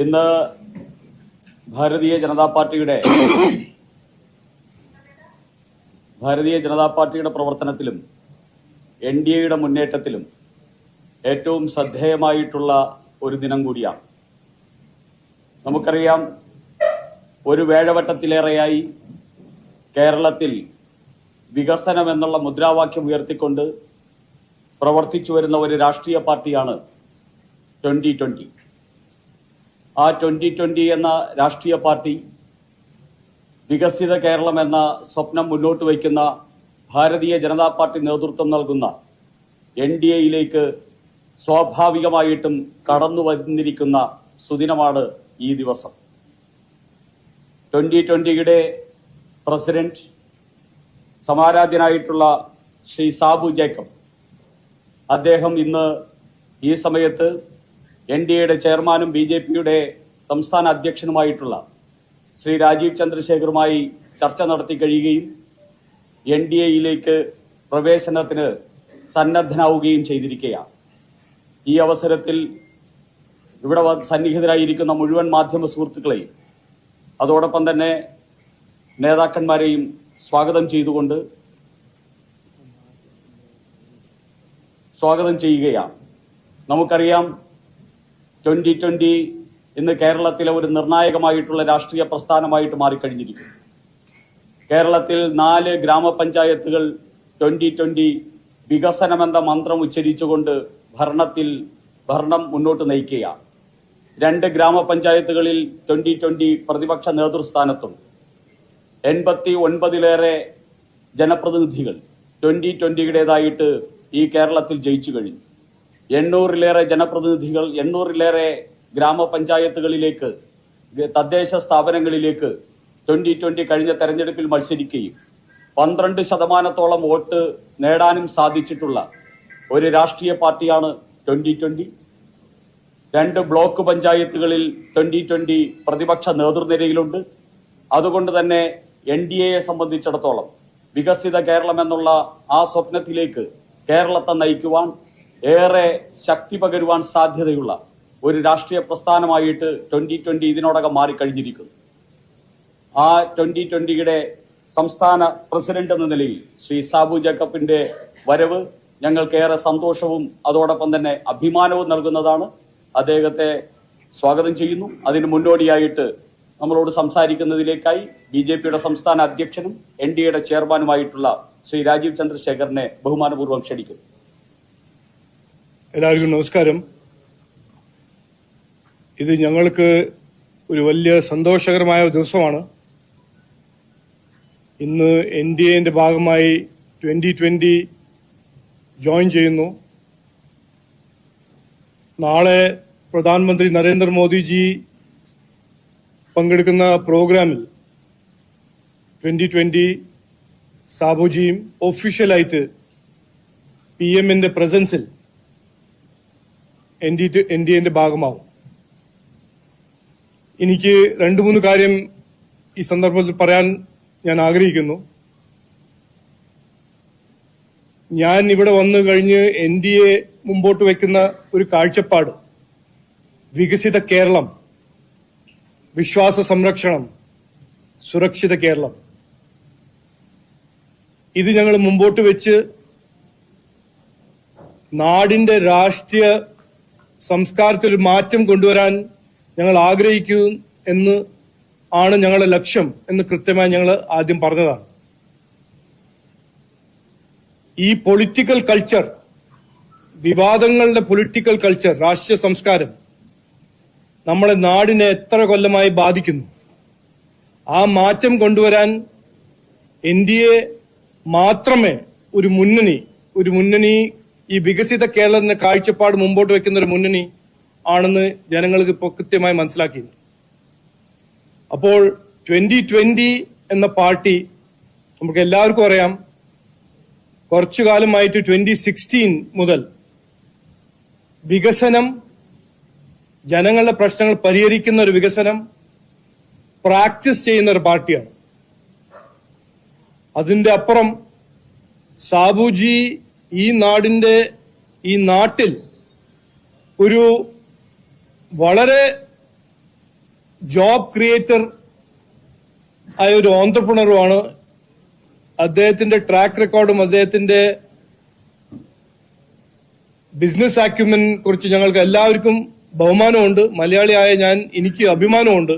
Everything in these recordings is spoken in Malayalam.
ഇന്ന് ഭാരതീയ ജനതാ പാർട്ടിയുടെ പ്രവർത്തനത്തിലും NDAയുടെ മുന്നേറ്റത്തിലും ഏറ്റവും ശ്രദ്ധേയമായിട്ടുള്ള ഒരു ദിനം കൂടിയാണ്. നമുക്കറിയാം, ഒരു വേഴവട്ടത്തിലേറെയായി കേരളത്തിൽ വികസനം എന്നുള്ള മുദ്രാവാക്യം ഉയർത്തിക്കൊണ്ട് പ്രവർത്തിച്ചു വരുന്ന ഒരു രാഷ്ട്രീയ പാർട്ടിയാണ് 2020. ആ 2020 എന്ന രാഷ്ട്രീയ പാർട്ടി വികസിത കേരളം എന്ന സ്വപ്നം മുന്നോട്ട് വയ്ക്കുന്ന ഭാരതീയ ജനതാ പാർട്ടി നേതൃത്വം നൽകുന്ന NDAയിലേക്ക് സ്വാഭാവികമായിട്ടും കടന്നു വന്നിരിക്കുന്ന സുദിനമാണ് ഈ ദിവസം. 2020യുടെ പ്രസിഡന്റ് സമാരാധ്യനായിട്ടുള്ള ശ്രീ സാബു ജേക്കബ്, അദ്ദേഹം ഇന്ന് ഈ സമയത്ത് NDAയുടെ ചെയർമാനും BJPയുടെ സംസ്ഥാന അധ്യക്ഷനുമായിട്ടുള്ള ശ്രീ രാജീവ് ചന്ദ്രശേഖറുമായി ചർച്ച നടത്തി കഴിയുകയും NDAയിലേക്ക് പ്രവേശനത്തിന് സന്നദ്ധനാവുകയും ചെയ്തിരിക്കുകയാണ്. ഈ അവസരത്തിൽ ഇവിടെ സന്നിഹിതരായിരിക്കുന്ന മുഴുവൻ മാധ്യമ സുഹൃത്തുക്കളെയും അതോടൊപ്പം തന്നെ നേതാക്കന്മാരെയും സ്വാഗതം ചെയ്യുകയാണ്. നമുക്കറിയാം, 2020 ഇന്ന് കേരളത്തിലെ ഒരു നിർണായകമായിട്ടുള്ള രാഷ്ട്രീയ പ്രസ്ഥാനമായിട്ട് മാറിക്കഴിഞ്ഞിരിക്കുന്നു. കേരളത്തിൽ 4 ഗ്രാമപഞ്ചായത്തുകൾ 2020 വികസനമെന്ന മന്ത്രം ഉച്ചരിച്ചുകൊണ്ട് ഭരണം മുന്നോട്ട് നയിക്കുകയാണ്. 2 ഗ്രാമപഞ്ചായത്തുകളിൽ 2020 പ്രതിപക്ഷ നേതൃസ്ഥാനത്തും 89ലേറെ ജനപ്രതിനിധികൾ 2020യുടേതായിട്ട് ഈ കേരളത്തിൽ ജയിച്ചു കഴിഞ്ഞു. 800ലേറെ ജനപ്രതിനിധികൾ 800ലേറെ ഗ്രാമപഞ്ചായത്തുകളിലേക്ക്, തദ്ദേശ സ്ഥാപനങ്ങളിലേക്ക് 2020 കഴിഞ്ഞ തെരഞ്ഞെടുപ്പിൽ മത്സരിക്കുകയും 12% വോട്ട് നേടാനും സാധിച്ചിട്ടുള്ള ഒരു രാഷ്ട്രീയ പാർട്ടിയാണ് 2020. 2 ബ്ലോക്ക് പഞ്ചായത്തുകളിൽ 2020 പ്രതിപക്ഷ നേതൃനിരയിലുണ്ട്. അതുകൊണ്ട് തന്നെ NDAയെ സംബന്ധിച്ചിടത്തോളം വികസിത കേരളം എന്നുള്ള ആ സ്വപ്നത്തിലേക്ക് കേരളത്തെ നയിക്കുവാൻ, ഏറെ ശക്തി പകരുവാൻ സാധ്യതയുള്ള ഒരു രാഷ്ട്രീയ പ്രസ്ഥാനമായിട്ട് 2020 ഇതിനോടകം മാറിക്കഴിഞ്ഞിരിക്കുന്നു. ആ 2020യുടെ സംസ്ഥാന പ്രസിഡന്റ് എന്ന നിലയിൽ ശ്രീ സാബു ജേക്കബിന്റെ വരവ് ഞങ്ങൾക്കേറെ സന്തോഷവും അതോടൊപ്പം തന്നെ അഭിമാനവും നൽകുന്നതാണ്. അദ്ദേഹത്തെ സ്വാഗതം ചെയ്യുന്നു. അതിന് മുന്നോടിയായിട്ട് നമ്മളോട് സംസാരിക്കുന്നതിലേക്കായി BJPയുടെ സംസ്ഥാന അധ്യക്ഷനും NDAയുടെ ചെയർമാനുമായിട്ടുള്ള ശ്രീ രാജീവ് ചന്ദ്രശേഖറിനെ ബഹുമാനപൂർവ്വം ക്ഷണിക്കുന്നു. എല്ലാവർക്കും നമസ്കാരം. ഇത് ഞങ്ങൾക്ക് ഒരു വലിയ സന്തോഷകരമായ ഒരു ദിവസമാണ്. ഇന്ന് NDAന്റെ ഭാഗമായി 2020 ജോയിൻ ചെയ്യുന്നു. നാളെ പ്രധാനമന്ത്രി നരേന്ദ്രമോദിജി പങ്കെടുക്കുന്ന പ്രോഗ്രാമിൽ 2020 സാബുജിയും ഒഫീഷ്യലായിട്ട് PMന്റെ പ്രസൻസിൽ NDAന്റെ ഭാഗമാവും. എനിക്ക് 2-3 കാര്യം ഈ സന്ദർഭത്തിൽ പറയാൻ ഞാൻ ആഗ്രഹിക്കുന്നു. ഞാൻ ഇവിടെ വന്നു കഴിഞ്ഞ് NDA മുമ്പോട്ട് വയ്ക്കുന്ന ഒരു കാഴ്ചപ്പാട് വികസിത കേരളം, വിശ്വാസ സംരക്ഷണം, സുരക്ഷിത കേരളം, ഇത് ഞങ്ങൾ മുമ്പോട്ട് വെച്ച് നാടിന്റെ രാഷ്ട്രീയ സംസ്കാരത്തിൽ ഒരു മാറ്റം കൊണ്ടുവരാൻ ഞങ്ങൾ ആഗ്രഹിക്കുന്നു എന്ന് ആണ് ഞങ്ങളുടെ ലക്ഷ്യം എന്ന് കൃത്യമായി ഞങ്ങൾ ആദ്യം പറഞ്ഞതാണ്. ഈ പൊളിറ്റിക്കൽ കൾച്ചർ, വിവാദങ്ങളുടെ പൊളിറ്റിക്കൽ കൾച്ചർ, രാഷ്ട്രീയ സംസ്കാരം നമ്മളെ നാടിനെ എത്ര കൊല്ലമായി ബാധിക്കുന്നു. ആ മാറ്റം കൊണ്ടുവരാൻ NDA മാത്രമേ ഒരു മുന്നണി ഈ വികസിത കേരളത്തിന്റെ കാഴ്ചപ്പാട് മുമ്പോട്ട് വെക്കുന്ന ഒരു മുന്നണി ആണെന്ന് ജനങ്ങൾക്ക് ഇപ്പോൾ കൃത്യമായി മനസ്സിലാക്കി. അപ്പോൾ 2020 എന്ന പാർട്ടി നമുക്ക് എല്ലാവർക്കും അറിയാം, കുറച്ചു കാലമായിട്ട് 2016 മുതൽ വികസനം, ജനങ്ങളുടെ പ്രശ്നങ്ങൾ പരിഹരിക്കുന്ന ഒരു വികസനം പ്രാക്ടീസ് ചെയ്യുന്ന ഒരു പാർട്ടിയാണ്. അതിന്റെ അപ്പുറം സാബുജി ഈ നാട്ടിൽ ഒരു വളരെ ജോബ് ക്രിയേറ്റർ ആയ ഒരു ഓentreപ്രണറുമാണ്. അദ്ദേഹത്തിന്റെ ട്രാക്ക് റെക്കോർഡും അദ്ദേഹത്തിന്റെ ബിസിനസ് ആക്യുമെൻ കുറിച്ച് ഞങ്ങൾക്ക് എല്ലാവർക്കും ബഹുമാനമുണ്ട്. മലയാളിയായ എനിക്ക് അഭിമാനമുണ്ട്.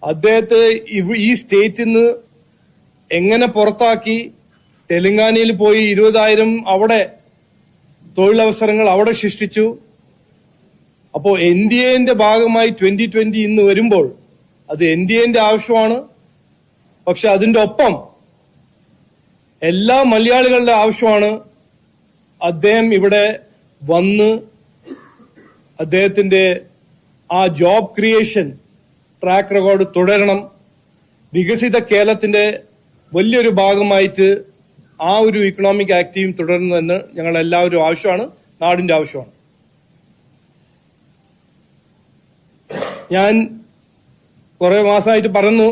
അദ്ദേഹത്തെ ഈ സ്റ്റേറ്റിൽ നിന്ന് എങ്ങനെ പുറത്താക്കി തെലങ്കാനയിൽ പോയി 20,000 അവിടെ തൊഴിലവസരങ്ങൾ അവിടെ സൃഷ്ടിച്ചു. അപ്പോൾ NDAന്റെ ഭാഗമായി 2020 ഇന്ന് വരുമ്പോൾ അത് NDAന്റെ ആവശ്യമാണ്. പക്ഷെ അതിന്റെ ഒപ്പം എല്ലാ മലയാളികളുടെ ആവശ്യമാണ് അദ്ദേഹം ഇവിടെ വന്ന് അദ്ദേഹത്തിന്റെ ആ ജോബ് ക്രിയേഷൻ ട്രാക്ക് റെക്കോർഡ് തുടരണം. വികസിത കേരളത്തിന്റെ വലിയൊരു ഭാഗമായിട്ട് ആ ഒരു ഇക്കണോമിക് ആക്ടിവിറ്റി തുടരുന്നതെന്ന് ഞങ്ങൾ എല്ലാവരും ആവശ്യമാണ്, നാടിന്റെ ആവശ്യമാണ്. ഞാൻ കുറെ മാസമായിട്ട് പറഞ്ഞു,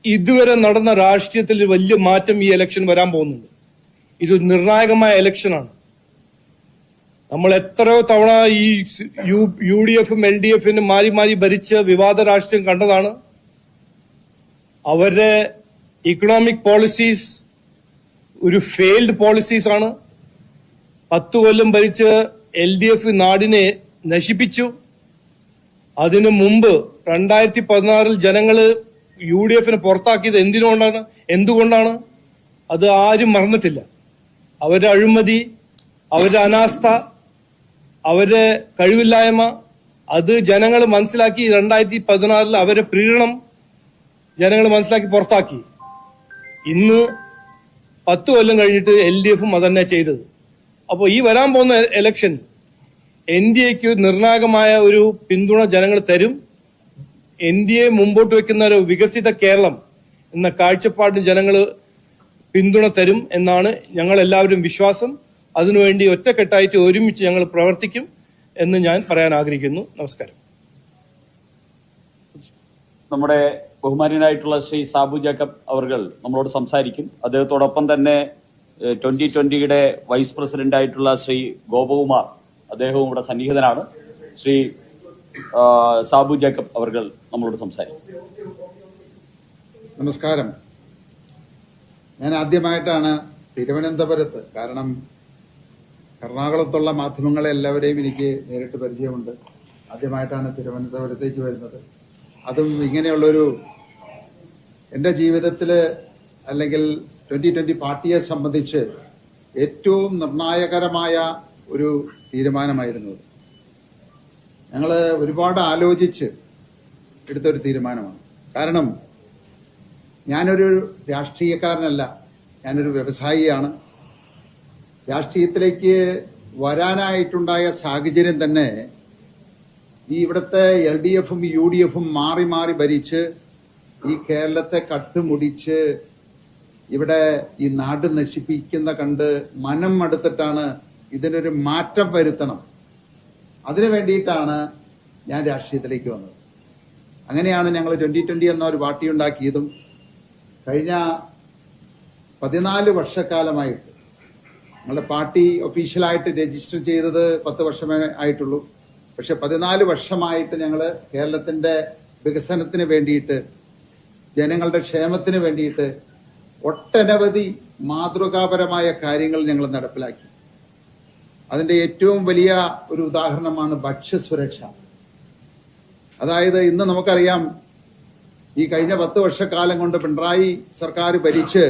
ഇതുവരെ നടന്ന രാഷ്ട്രീയത്തിൽ വലിയ മാറ്റം ഈ ഇലക്ഷൻ വരാൻ പോകുന്നുണ്ട്. ഇത് നിർണായകമായ ഇലക്ഷനാണ്. നമ്മൾ എത്രയോ തവണ ഈ UDFും LDFനും മാറി മാറി ഭരിച്ച വിവാദ രാഷ്ട്രീയം കണ്ടതാണ്. അവരുടെ ഇക്കണോമിക് പോളിസീസ് ഒരു ഫെയിൽഡ് പോളിസീസ് ആണ്. 10 കൊല്ലം ഭരിച്ച LDF നാടിനെ നശിപ്പിച്ചു. അതിനു മുമ്പ് 2016 ജനങ്ങള് UDFനെ പുറത്താക്കിയത് എന്തുകൊണ്ടാണ് അത് ആരും മറന്നിട്ടില്ല. അവരുടെ അഴിമതി, അവരുടെ അനാസ്ഥ, അവരുടെ കഴിവില്ലായ്മ അത് ജനങ്ങൾ മനസ്സിലാക്കി. 2016 അവരെ പ്രീണനം ജനങ്ങൾ മനസ്സിലാക്കി പുറത്താക്കി. ഇന്ന് 10 കൊല്ലം കഴിഞ്ഞിട്ട് LDFും അതന്നെ ചെയ്തത്. അപ്പോൾ ഈ വരാൻ പോകുന്ന ഇലക്ഷൻ NDAക്ക് നിർണായകമായ ഒരു പിന്തുണ ജനങ്ങൾ തരും. NDA മുമ്പോട്ട് വെക്കുന്ന ഒരു വികസിത കേരളം എന്ന കാഴ്ചപ്പാടിന് ജനങ്ങൾ പിന്തുണ തരും എന്നാണ് ഞങ്ങൾ എല്ലാവരും വിശ്വാസം. അതിനുവേണ്ടി ഒറ്റക്കെട്ടായിട്ട് ഒരുമിച്ച് ഞങ്ങൾ പ്രവർത്തിക്കും എന്ന് ഞാൻ പറയാൻ ആഗ്രഹിക്കുന്നു. നമസ്കാരം. നമ്മുടെ ബഹുമാന്യനായിട്ടുള്ള ശ്രീ സാബു ജേക്കബ് അവർകൾ നമ്മളോട് സംസാരിക്കും. അദ്ദേഹത്തോടൊപ്പം തന്നെ 2020യുടെ വൈസ് പ്രസിഡന്റ് ആയിട്ടുള്ള ശ്രീ ഗോപകുമാർ, അദ്ദേഹവും ഇവിടെ സന്നിഹിതനാണ്. ശ്രീ സാബു ജേക്കബ് അവർകൾ നമ്മളോട് സംസാരിക്കും. നമസ്കാരം. ഞാൻ ആദ്യമായിട്ടാണ് തിരുവനന്തപുരത്ത്, കാരണം എറണാകുളത്തുള്ള മാധ്യമങ്ങളെ എല്ലാവരെയും എനിക്ക് നേരിട്ട് പരിചയമുണ്ട്. ആദ്യമായിട്ടാണ് തിരുവനന്തപുരത്തേക്ക് വരുന്നത്. അതും ഇങ്ങനെയുള്ളൊരു എൻ്റെ ജീവിതത്തിൽ അല്ലെങ്കിൽ 2020 പാർട്ടിയെ സംബന്ധിച്ച് ഏറ്റവും നിർണായകരമായ ഒരു തീരുമാനമായിരുന്നു. ഞങ്ങൾ ഒരുപാട് ആലോചിച്ച് എടുത്തൊരു തീരുമാനമാണ്. കാരണം ഞാനൊരു രാഷ്ട്രീയക്കാരനല്ല, ഞാനൊരു വ്യവസായിയാണ്. രാഷ്ട്രീയത്തിലേക്ക് വരാനായിട്ടുണ്ടായ സാഹചര്യം തന്നെ ഈ ഇവിടുത്തെ LDFും UDFും മാറി മാറി ഭരിച്ച് ഈ കേരളത്തെ കട്ടുമുടിച്ച് ഇവിടെ ഈ നാട് നശിപ്പിക്കുന്ന കണ്ട് മനം മടുത്തിട്ടാണ് ഇതിനൊരു മാറ്റം വരുത്തണം. അതിനു വേണ്ടിയിട്ടാണ് ഞാൻ രാഷ്ട്രീയത്തിലേക്ക് വന്നത്. അങ്ങനെയാണ് ഞങ്ങൾ 2020 എന്ന ഒരു പാർട്ടി ഉണ്ടാക്കിയതും. കഴിഞ്ഞ 14 വർഷക്കാലമായിട്ട് ഞങ്ങളുടെ പാർട്ടി ഒഫീഷ്യലായിട്ട് രജിസ്റ്റർ ചെയ്തത് 10 വർഷമേ ആയിട്ടുള്ളൂ. പക്ഷെ 14 വർഷമായിട്ട് ഞങ്ങൾ കേരളത്തിന്റെ വികസനത്തിന് വേണ്ടിയിട്ട്, ജനങ്ങളുടെ ക്ഷേമത്തിന് വേണ്ടിയിട്ട് ഒട്ടനവധി മാതൃകാപരമായ കാര്യങ്ങൾ ഞങ്ങൾ നടപ്പിലാക്കി. അതിന്റെ ഏറ്റവും വലിയ ഒരു ഉദാഹരണമാണ് ഭക്ഷ്യസുരക്ഷ. അതായത് ഇന്ന് നമുക്കറിയാം, ഈ കഴിഞ്ഞ 10 വർഷക്കാലം കൊണ്ട് പിണറായി സർക്കാർ ഭരിച്ച്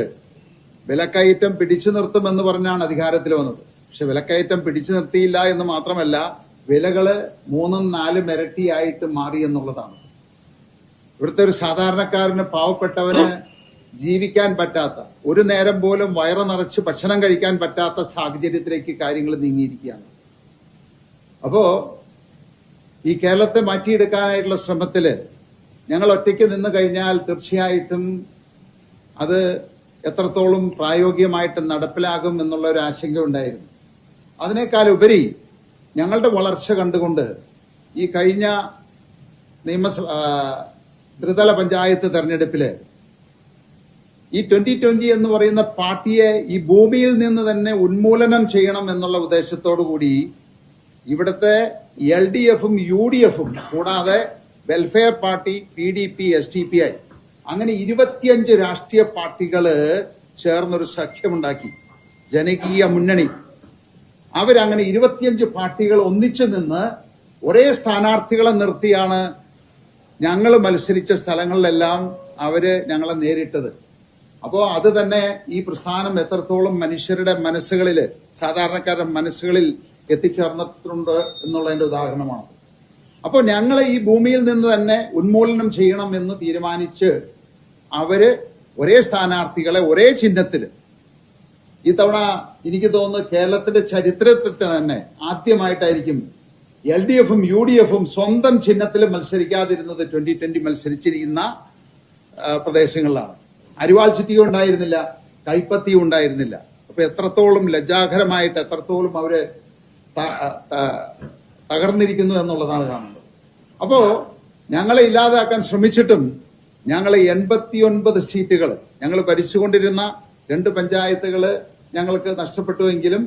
വിലക്കയറ്റം പിടിച്ചു നിർത്തുമെന്ന് പറഞ്ഞാണ് അധികാരത്തിൽ വന്നത്. പക്ഷെ വിലക്കയറ്റം പിടിച്ചു നിർത്തിയില്ല എന്ന് മാത്രമല്ല, വിലകള് 3-4 ഇരട്ടിയായിട്ട് മാറി എന്നുള്ളതാണ്. ഇവിടുത്തെ ഒരു സാധാരണക്കാരന്, പാവപ്പെട്ടവന് ജീവിക്കാൻ പറ്റാത്ത, ഒരു നേരം പോലും വയറ് നിറച്ച് ഭക്ഷണം കഴിക്കാൻ പറ്റാത്ത സാഹചര്യത്തിലേക്ക് കാര്യങ്ങൾ നീങ്ങിയിരിക്കുകയാണ്. അപ്പോ ഈ കേരളത്തെ മാറ്റിയെടുക്കാനായിട്ടുള്ള ശ്രമത്തില് ഞങ്ങൾ ഒറ്റയ്ക്ക് നിന്ന് കഴിഞ്ഞാൽ തീർച്ചയായിട്ടും അത് എത്രത്തോളം പ്രായോഗികമായിട്ട് നടപ്പിലാകും എന്നുള്ള ഒരു ആശങ്ക ഉണ്ടായിരുന്നു. അതിനേക്കാൾ ഉപരി ഞങ്ങളുടെ വളർച്ച കണ്ടുകൊണ്ട് ഈ കഴിഞ്ഞ ത്രിതല പഞ്ചായത്ത് തെരഞ്ഞെടുപ്പില് ഈ 2020 എന്ന് പറയുന്ന പാർട്ടിയെ ഈ ഭൂമിയിൽ നിന്ന് തന്നെ ഉന്മൂലനം ചെയ്യണം എന്നുള്ള ഉദ്ദേശത്തോടു കൂടി ഇവിടുത്തെ LDFും UDFും കൂടാതെ വെൽഫെയർ പാർട്ടി, PDP, SDPI അങ്ങനെ 25 രാഷ്ട്രീയ പാർട്ടികള് ചേർന്നൊരു സഖ്യമുണ്ടാക്കി, ജനകീയ മുന്നണി. അവരങ്ങനെ 25 പാർട്ടികൾ ഒന്നിച്ചു നിന്ന് ഒരേ സ്ഥാനാർത്ഥികളെ നിർത്തിയാണ് ഞങ്ങൾ മത്സരിച്ച സ്ഥലങ്ങളിലെല്ലാം അവര് ഞങ്ങളെ നേരിട്ടത്. അപ്പോ അത് തന്നെ ഈ പ്രസ്ഥാനം എത്രത്തോളം മനുഷ്യരുടെ മനസ്സുകളിൽ, സാധാരണക്കാരുടെ മനസ്സുകളിൽ എത്തിച്ചേർന്നിട്ടുണ്ട് എന്നുള്ളതിന്റെ ഉദാഹരണമാണ്. അപ്പോൾ ഞങ്ങളെ ഈ ഭൂമിയിൽ നിന്ന് തന്നെ ഉന്മൂലനം ചെയ്യണം എന്ന് തീരുമാനിച്ച് അവര് ഒരേ സ്ഥാനാർത്ഥികളെ ഒരേ ചിഹ്നത്തിൽ, ഇത്തവണ എനിക്ക് തോന്നുന്നു കേരളത്തിന്റെ ചരിത്രത്തിൽ തന്നെ ആദ്യമായിട്ടായിരിക്കും LDFും UDFും സ്വന്തം ചിഹ്നത്തിൽ മത്സരിക്കാതിരുന്നത് 2020 മത്സരിച്ചിരിക്കുന്ന പ്രദേശങ്ങളിലാണ്. അരിവാൾ ചുറ്റിയും ഉണ്ടായിരുന്നില്ല, കൈപ്പത്തിയും ഉണ്ടായിരുന്നില്ല. അപ്പൊ എത്രത്തോളം ലജ്ജാകരമായിട്ട് എത്രത്തോളം അവര് തകർന്നിരിക്കുന്നു എന്നുള്ളതാണ് കാണുന്നത്. അപ്പോ ഞങ്ങളെ ഇല്ലാതാക്കാൻ ശ്രമിച്ചിട്ടും ഞങ്ങളെ 89 സീറ്റുകൾ ഞങ്ങൾ ഭരിച്ചുകൊണ്ടിരുന്ന 2 പഞ്ചായത്തുകള് ഞങ്ങൾക്ക് നഷ്ടപ്പെട്ടുവെങ്കിലും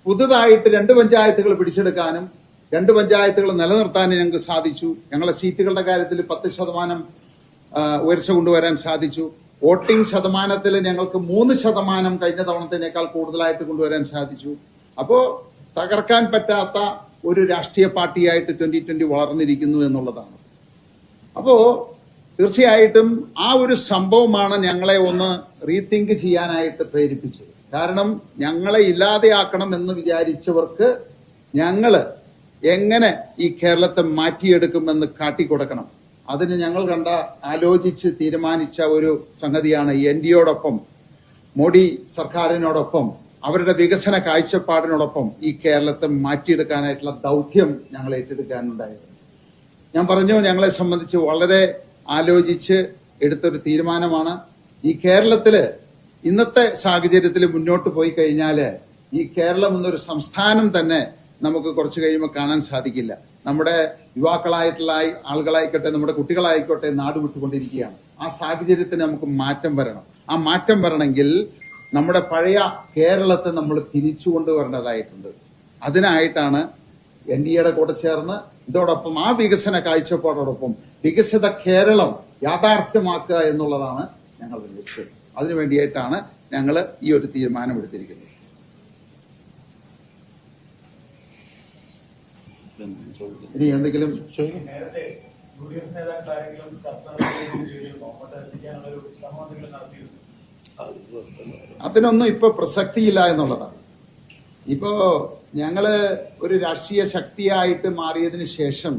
പുതുതായിട്ട് 2 പഞ്ചായത്തുകൾ പിടിച്ചെടുക്കാനും 2 പഞ്ചായത്തുകൾ നിലനിർത്താനും ഞങ്ങൾക്ക് സാധിച്ചു. ഞങ്ങളെ സീറ്റുകളുടെ കാര്യത്തിൽ 10% ഉയർച്ച കൊണ്ടുവരാൻ സാധിച്ചു. വോട്ടിംഗ് ശതമാനത്തിൽ ഞങ്ങൾക്ക് 3% കഴിഞ്ഞ തവണത്തേനേക്കാൾ കൂടുതലായിട്ട് കൊണ്ടുവരാൻ സാധിച്ചു. അപ്പോ തകർക്കാൻ പറ്റാത്ത ഒരു രാഷ്ട്രീയ പാർട്ടിയായിട്ട് 2020 വളർന്നിരിക്കുന്നു എന്നുള്ളതാണ്. അപ്പോ തീർച്ചയായിട്ടും ആ ഒരു സംഭവമാണ് ഞങ്ങളെ ഒന്ന് റീതിങ്ക് ചെയ്യാനായിട്ട് പ്രേരിപ്പിച്ചത്. കാരണം ഞങ്ങളെ ഇല്ലാതെയാക്കണം എന്ന് വിചാരിച്ചവർക്ക് ഞങ്ങള് എങ്ങനെ ഈ കേരളത്തെ മാറ്റിയെടുക്കുമെന്ന് കാട്ടിക്കൊടുക്കണം. അതിന് ഞങ്ങൾ ആലോചിച്ച് തീരുമാനിച്ച ഒരു സംഗതിയാണ് NDAയോടൊപ്പം, മോഡി സർക്കാരിനോടൊപ്പം, അവരുടെ വികസന കാഴ്ചപ്പാടിനോടൊപ്പം ഈ കേരളത്തെ മാറ്റിയെടുക്കാനായിട്ടുള്ള ദൗത്യം ഞങ്ങൾ ഏറ്റെടുക്കാനുണ്ടായത്. ഞാൻ പറഞ്ഞു, ഞങ്ങളെ സംബന്ധിച്ച് വളരെ ആലോചിച്ച് എടുത്തൊരു തീരുമാനമാണ്. ഈ കേരളത്തില് ഇന്നത്തെ സാഹചര്യത്തിൽ മുന്നോട്ട് പോയി കഴിഞ്ഞാല് ഈ കേരളം എന്നൊരു സംസ്ഥാനം തന്നെ നമുക്ക് കുറച്ച് കഴിയുമ്പോൾ കാണാൻ സാധിക്കില്ല. നമ്മുടെ യുവാക്കളായിട്ടുള്ള ആളുകളായിക്കോട്ടെ, നമ്മുടെ കുട്ടികളായിക്കോട്ടെ നാട് വിട്ടുകൊണ്ടിരിക്കുകയാണ്. ആ സാഹചര്യത്തിന് നമുക്ക് മാറ്റം വരണം. ആ മാറ്റം വരണമെങ്കിൽ നമ്മുടെ പഴയ കേരളത്തെ നമ്മൾ തിരിച്ചു കൊണ്ടുവരേണ്ടതായിട്ടുണ്ട്. അതിനായിട്ടാണ് NDAയുടെ കൂടെ ചേർന്ന് ഇതോടൊപ്പം ആ വികസന കാഴ്ചപ്പാടോടൊപ്പം വികസിത കേരളം യാഥാർത്ഥ്യമാക്കുക എന്നുള്ളതാണ് ഞങ്ങളുടെ ലക്ഷ്യം. അതിനുവേണ്ടിയിട്ടാണ് ഞങ്ങൾ ഈ ഒരു തീരുമാനമെടുത്തിരിക്കുന്നത്. ഇനി എന്തെങ്കിലും അതിനൊന്നും ഇപ്പൊ പ്രസക്തിയില്ല എന്നുള്ളതാണ്. ഇപ്പോ ഞങ്ങള് ഒരു രാഷ്ട്രീയ ശക്തിയായിട്ട് മാറിയതിനു ശേഷം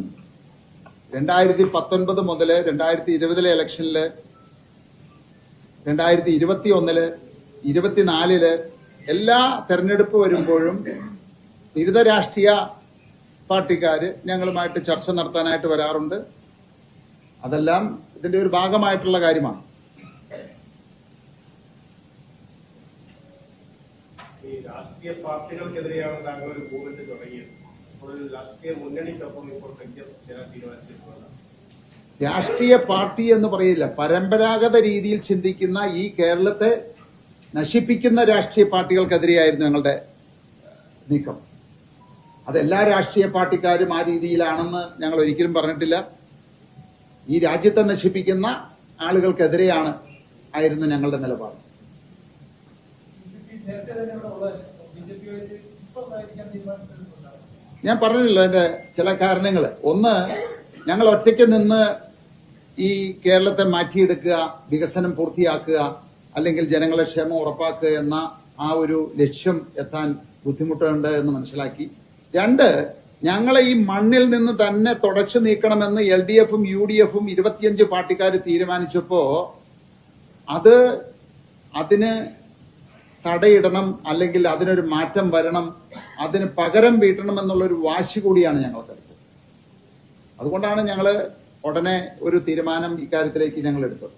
2019 മുതല് 2020 ഇലക്ഷനില്, 2021 24 എല്ലാ തെരഞ്ഞെടുപ്പ് വരുമ്പോഴും വിവിധ രാഷ്ട്രീയ പാർട്ടിക്കാര് ഞങ്ങളുമായിട്ട് ചർച്ച നടത്താനായിട്ട് വരാറുണ്ട്. അതെല്ലാം ഇതിന്റെ ഒരു ഭാഗമായിട്ടുള്ള കാര്യമാണ്. രാഷ്ട്രീയ പാർട്ടികൾക്കെതിരെയാണ് താങ്കൾ ഒരു മൂവ്മെന്റ് തുടങ്ങിയത്. അപ്പോൾ രാഷ്ട്രീയ മുന്നണിക്കൊപ്പം ഇപ്പോൾ തീരുമാനിച്ചിട്ടുള്ളത് രാഷ്ട്രീയ പാർട്ടി എന്ന് പറയില്ല, പരമ്പരാഗത രീതിയിൽ ചിന്തിക്കുന്ന ഈ കേരളത്തെ നശിപ്പിക്കുന്ന രാഷ്ട്രീയ പാർട്ടികൾക്കെതിരെയായിരുന്നു ഞങ്ങളുടെ നീക്കം. അതെല്ലാ രാഷ്ട്രീയ പാർട്ടിക്കാരും ആ രീതിയിലാണെന്ന് ഞങ്ങൾ ഒരിക്കലും പറഞ്ഞിട്ടില്ല. ഈ രാജ്യത്തെ നശിപ്പിക്കുന്ന ആളുകൾക്കെതിരെയാണ് ആയിരുന്നു ഞങ്ങളുടെ നിലപാട്. ഞാൻ പറഞ്ഞില്ലല്ലോ അതിന്റെ ചില കാരണങ്ങൾ. ഒന്ന്, ഞങ്ങൾ ഒറ്റയ്ക്ക് നിന്ന് ഈ കേരളത്തെ മാറ്റിയെടുക്കുക, വികസനം പൂർത്തിയാക്കുക, അല്ലെങ്കിൽ ജനങ്ങളുടെ ക്ഷേമം ഉറപ്പാക്കുക എന്ന ആ ഒരു ലക്ഷ്യം എത്താൻ ബുദ്ധിമുട്ടുണ്ട് എന്ന് മനസ്സിലാക്കി. 2, ഞങ്ങളെ ഈ മണ്ണിൽ നിന്ന് തന്നെ തുടച്ചു നീക്കണമെന്ന് LDFും UDFും 25 പാർട്ടിക്കാർ തീരുമാനിച്ചപ്പോ അതിന് തടയിടണം, അല്ലെങ്കിൽ അതിനൊരു മാറ്റം വരണം, അതിന് പകരം വീട്ടണം എന്നുള്ളൊരു വാശി കൂടിയാണ് ഞങ്ങൾക്കടുത്ത്. അതുകൊണ്ടാണ് ഞങ്ങൾ ഉടനെ ഒരു തീരുമാനം ഇക്കാര്യത്തിലേക്ക് ഞങ്ങൾ എടുത്തത്.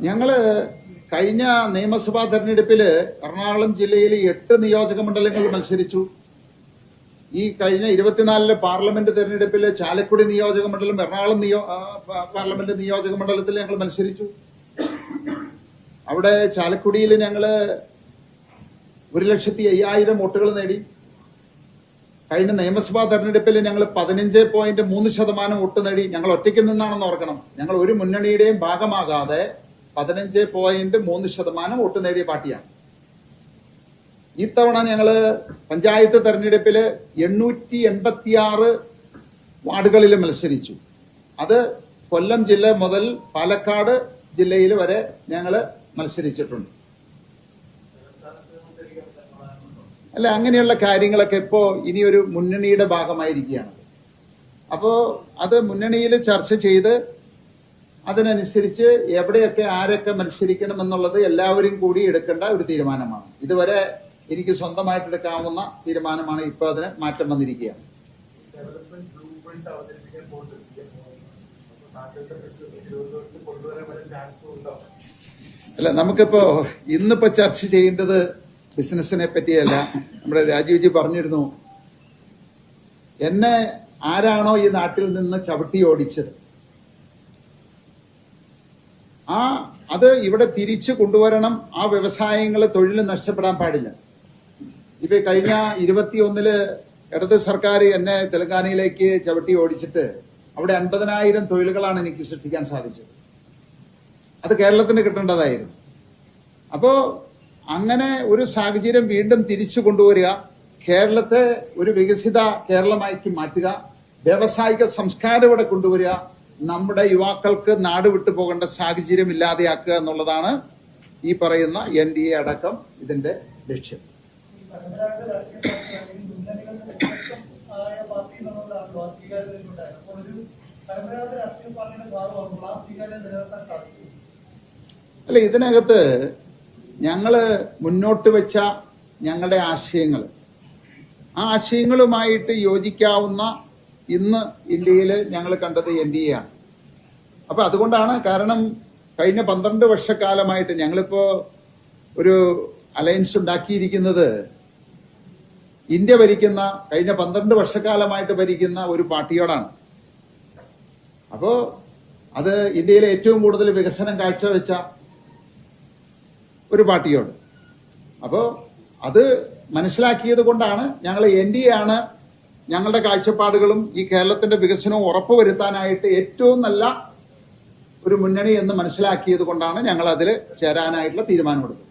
ഞങ്ങള് കഴിഞ്ഞ നിയമസഭാ തെരഞ്ഞെടുപ്പില് എറണാകുളം ജില്ലയിൽ 8 നിയോജക മണ്ഡലങ്ങളിൽ മത്സരിച്ചു. ഈ കഴിഞ്ഞ 24 പാർലമെന്റ് തെരഞ്ഞെടുപ്പില് ചാലക്കുടി നിയോജക മണ്ഡലം, എറണാകുളം പാർലമെന്റ് നിയോജക മണ്ഡലത്തിൽ ഞങ്ങൾ മത്സരിച്ചു. അവിടെ ചാലക്കുടിയിൽ ഞങ്ങള് 1,05,000 വോട്ടുകൾ നേടി. കഴിഞ്ഞ നിയമസഭാ തെരഞ്ഞെടുപ്പിൽ ഞങ്ങൾ 15.3% വോട്ട് നേടി. ഞങ്ങൾ ഒറ്റയ്ക്ക് നിന്നാണെന്ന് ഓർക്കണം. ഞങ്ങൾ ഒരു മുന്നണിയുടെയും ഭാഗമാകാതെ 15.3% വോട്ട് നേടിയ പാർട്ടിയാണ്. ഇത്തവണ ഞങ്ങള് പഞ്ചായത്ത് തെരഞ്ഞെടുപ്പില് 886 വാർഡുകളിൽ മത്സരിച്ചു. അത് കൊല്ലം ജില്ല മുതൽ പാലക്കാട് ജില്ലയിൽ വരെ ഞങ്ങള് മത്സരിച്ചിട്ടുണ്ട്. അല്ല, അങ്ങനെയുള്ള കാര്യങ്ങളൊക്കെ ഇപ്പോ ഇനിയൊരു മുന്നണിയുടെ ഭാഗമായിരിക്കുകയാണ്. അപ്പോ അത് മുന്നണിയിൽ ചർച്ച ചെയ്ത് അതിനനുസരിച്ച് എവിടെയൊക്കെ ആരൊക്കെ മത്സരിക്കണം എന്നുള്ളത് എല്ലാവരും കൂടി എടുക്കേണ്ട ഒരു തീരുമാനമാണ്. ഇതുവരെ എനിക്ക് സ്വന്തമായിട്ട് എടുക്കാവുന്ന തീരുമാനമാണ്. ഇപ്പൊ അതിന് മാറ്റം വന്നിരിക്കുകയാണ്. അല്ല, നമുക്കിപ്പോ ഇന്നിപ്പോ ചർച്ച ചെയ്യേണ്ടത് ബിസിനസിനെ പറ്റിയല്ല. നമ്മുടെ രാജീവ്ജി പറഞ്ഞിരുന്നു, എന്നെ ആരാണോ ഈ നാട്ടിൽ നിന്ന് ചവിട്ടി ഓടിച്ചത് അത് ഇവിടെ തിരിച്ചു കൊണ്ടുവരണം. ആ വ്യവസായങ്ങൾ തൊഴിൽ നഷ്ടപ്പെടാൻ പാടില്ല. ഇപ്പൊ കഴിഞ്ഞ 21 ഇടത് സർക്കാർ എന്നെ തെലങ്കാനയിലേക്ക് ചവിട്ടി ഓടിച്ചിട്ട് അവിടെ 50,000 തൊഴിലുകളാണ് എനിക്ക് സൃഷ്ടിക്കാൻ സാധിച്ചത്. അത് കേരളത്തിന് കിട്ടേണ്ടതായിരുന്നു. അപ്പോ അങ്ങനെ ഒരു സാഹചര്യം വീണ്ടും തിരിച്ചു കൊണ്ടുവരിക, കേരളത്തെ ഒരു വികസിത കേരളമാക്കി മാറ്റുക, വ്യാവസായിക സംസ്കാരം ഇവിടെ കൊണ്ടുവരിക, നമ്മുടെ യുവാക്കൾക്ക് നാട് വിട്ടു പോകേണ്ട സാഹചര്യം ഇല്ലാതെയാക്കുക എന്നുള്ളതാണ് ഈ പറയുന്ന NDA അടക്കം ഇതിന്റെ ലക്ഷ്യം. അല്ല, ഇതിനകത്ത് ഞങ്ങള് മുന്നോട്ട് വെച്ച ഞങ്ങളുടെ ആശയങ്ങൾ, ആ ആശയങ്ങളുമായിട്ട് യോജിക്കാവുന്ന ഇന്ന് ഇന്ത്യയിൽ ഞങ്ങൾ കണ്ടത് NDA ആണ്. അപ്പൊ അതുകൊണ്ടാണ്, കാരണം കഴിഞ്ഞ 12 വർഷക്കാലമായിട്ട് ഞങ്ങളിപ്പോ ഒരു അലയൻസ് ഉണ്ടാക്കിയിരിക്കുന്നത് ഇന്ത്യ ഭരിക്കുന്ന, കഴിഞ്ഞ 12 വർഷക്കാലമായിട്ട് ഭരിക്കുന്ന ഒരു പാർട്ടിയോടാണ്. അപ്പോ അത് ഇന്ത്യയിലെ ഏറ്റവും കൂടുതൽ വികസനം കാഴ്ചവെച്ച ഒരു പാർട്ടിയോട്. അപ്പോ അത് മനസ്സിലാക്കിയത് കൊണ്ടാണ് ഞങ്ങൾ NDA ആണ് ഞങ്ങളുടെ കാഴ്ചപ്പാടുകളും ഈ കേരളത്തിന്റെ വികസനവും ഉറപ്പുവരുത്താനായിട്ട് ഏറ്റവും നല്ല ഒരു മുന്നണി എന്ന് മനസ്സിലാക്കിയത് കൊണ്ടാണ് ഞങ്ങൾ അതിൽ ചേരാനായിട്ടുള്ള തീരുമാനമെടുത്തത്.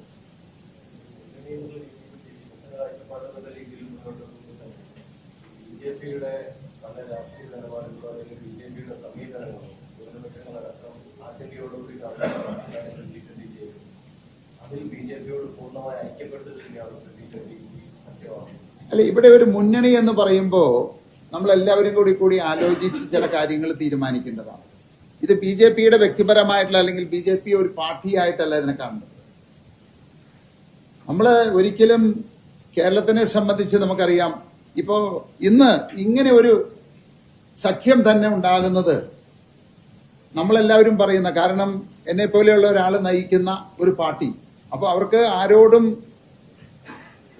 അല്ല, ഇവിടെ ഒരു മുന്നണി എന്ന് പറയുമ്പോൾ നമ്മൾ എല്ലാവരും കൂടി ആലോചിച്ച് ചില കാര്യങ്ങൾ തീരുമാനിക്കേണ്ടതാണ്. ഇത് BJPയുടെ വ്യക്തിപരമായിട്ടുള്ള അല്ലെങ്കിൽ BJP ഒരു പാർട്ടിയായിട്ടല്ല ഇതിനെ കാണുന്നത്. നമ്മള് ഒരിക്കലും കേരളത്തിനെ സംബന്ധിച്ച് നമുക്കറിയാം, ഇപ്പോ ഇന്ന് ഇങ്ങനെ ഒരു സഖ്യം തന്നെ ഉണ്ടാകുന്നത് നമ്മളെല്ലാവരും പറയുന്ന, കാരണം എന്നെ പോലെയുള്ള ഒരാൾ നയിക്കുന്ന ഒരു പാർട്ടി, അപ്പൊ അവർക്ക് ആരോടും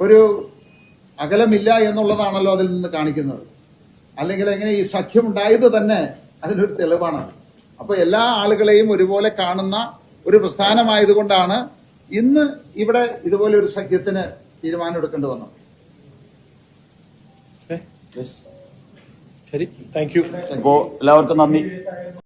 ഒരു അകലമില്ല എന്നുള്ളതാണല്ലോ അതിൽ നിന്ന് കാണിക്കുന്നത്. അല്ലെങ്കിൽ എങ്ങനെ ഈ സഖ്യം ഉണ്ടായത് തന്നെ അതിനൊരു തെളിവാണ്. അപ്പൊ എല്ലാ ആളുകളെയും ഒരുപോലെ കാണുന്ന ഒരു പ്രസ്ഥാനമായതുകൊണ്ടാണ് ഇന്ന് ഇവിടെ ഇതുപോലെ ഒരു സഖ്യത്തിന് തീരുമാനമെടുക്കേണ്ടി വന്നത്. Thank you. അപ്പോ എല്ലാവർക്കും നന്ദി.